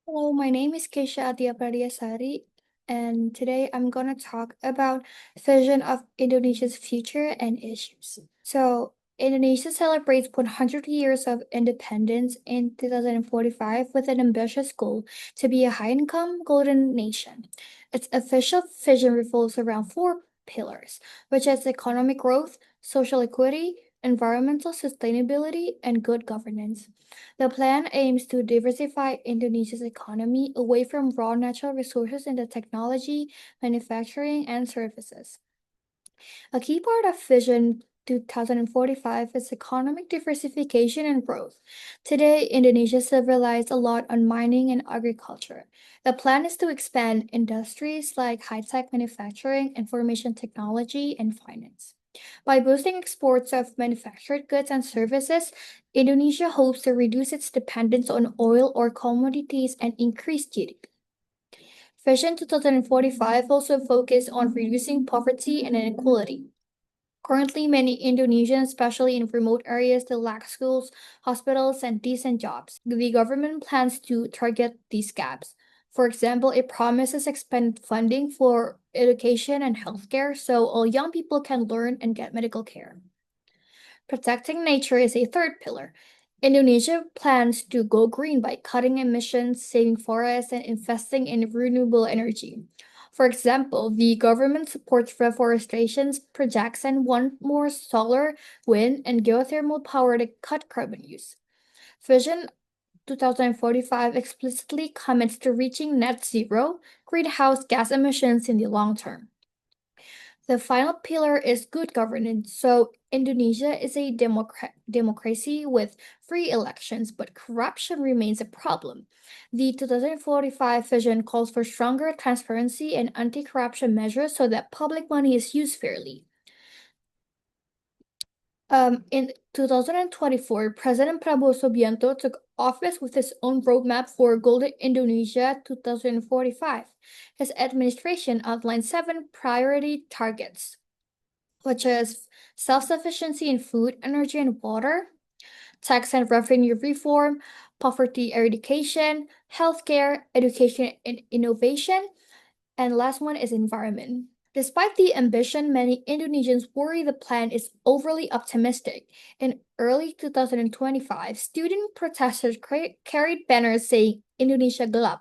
Hello, my name is Keisha Pradhiasari, and today I'm going to talk about vision of Indonesia's future and issues. Indonesia celebrates 100 years of independence in 2045 with an ambitious goal to be a high-income golden nation. Its official vision revolves around four pillars, which is economic growth, social equity, environmental sustainability, and good governance. The plan aims to diversify Indonesia's economy away from raw natural resources into technology, manufacturing, and services. A key part of Vision 2045 is economic diversification and growth. Today, Indonesia still relies a lot on mining and agriculture. The plan is to expand industries like high-tech manufacturing, information technology, and finance. By boosting exports of manufactured goods and services, Indonesia hopes to reduce its dependence on oil or commodities and increase GDP. Vision 2045 also focused on reducing poverty and inequality. Currently, many Indonesians, especially in remote areas, still lack schools, hospitals, and decent jobs. The government plans to target these gaps. For example, it promises expanded funding for education and healthcare so all young people can learn and get medical care. Protecting nature is a third pillar. Indonesia plans to go green by cutting emissions, saving forests, and investing in renewable energy. For example, the government supports reforestation projects and wants more solar, wind, and geothermal power to cut carbon use. Vision 2045 explicitly commits to reaching net zero greenhouse gas emissions in the long term. The final pillar is good governance. So, Indonesia is a democracy with free elections, but corruption remains a problem. The 2045 vision calls for stronger transparency and anti corruption measures so that public money is used fairly. In 2024, President Prabowo Subianto took office with his own roadmap for Golden Indonesia 2045. His administration outlined seven priority targets, which is self-sufficiency in food, energy, and water, tax and revenue reform, poverty eradication, healthcare, education and innovation, and last one is environment. Despite the ambition, many Indonesians worry the plan is overly optimistic. In early 2025, student protesters carried banners saying Indonesia Gelap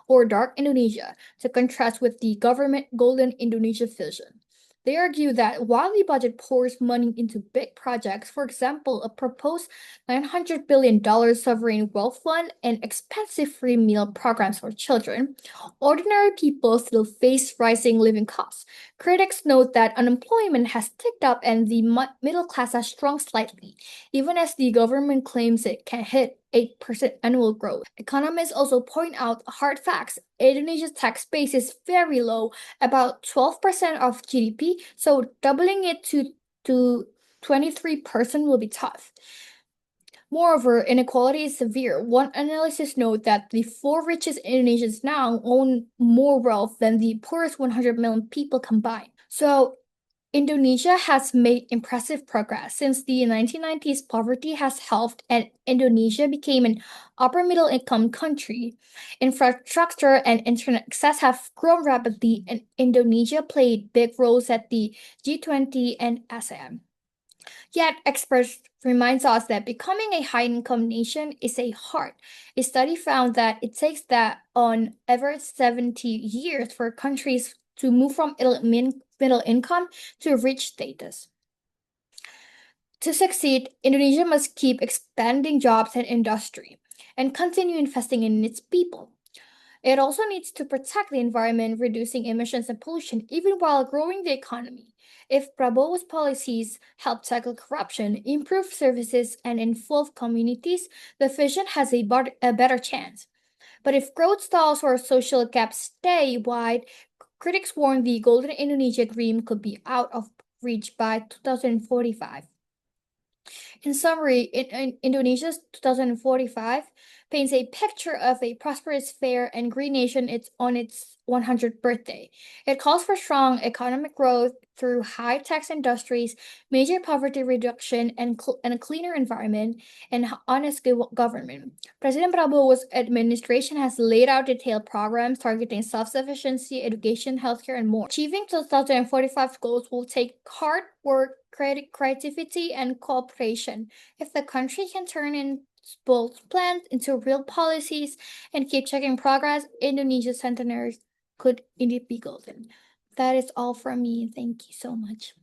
or Dark Indonesia to contrast with the government Golden Indonesia vision. They argue that while the budget pours money into big projects, for example, a proposed $900 billion sovereign wealth fund and expensive free meal programs for children, ordinary people still face rising living costs. Critics note that unemployment has ticked up and the middle class has shrunk slightly, even as the government claims it can hit 8% annual growth. Economists also point out hard facts. Indonesia's tax base is very low, about 12% of GDP, so doubling it to 23% will be tough. Moreover, inequality is severe. One analysis noted that the four richest Indonesians now own more wealth than the poorest 100 million people combined. So, Indonesia has made impressive progress. Since the 1990s, poverty has halved and Indonesia became an upper middle income country. Infrastructure and internet access have grown rapidly, and Indonesia played big roles at the G20 and ASEAN. Yet, experts reminds us that becoming a high-income nation is a hard. A study found that it takes that on average 70 years for countries to move from middle income to rich status. To succeed, Indonesia must keep expanding jobs and industry and continue investing in its people. It also needs to protect the environment, reducing emissions and pollution, even while growing the economy. If Prabowo's policies help tackle corruption, improve services, and involve communities, the vision has a better chance. But if growth stalls or social gaps stay wide, critics warn the Golden Indonesia dream could be out of reach by 2045. In summary, Indonesia's 2045 paints a picture of a prosperous, fair, and green nation it's on its 100th birthday. It calls for strong economic growth through high-tax industries, major poverty reduction, and a cleaner environment, and honest government. President Prabowo's administration has laid out detailed programs targeting self-sufficiency, education, healthcare, and more. Achieving 2045 goals will take hard work, creativity, and cooperation. If the country can turn in bold plans into real policies and keep checking progress, Indonesia's centenary could indeed be golden. That is all from me. Thank you so much.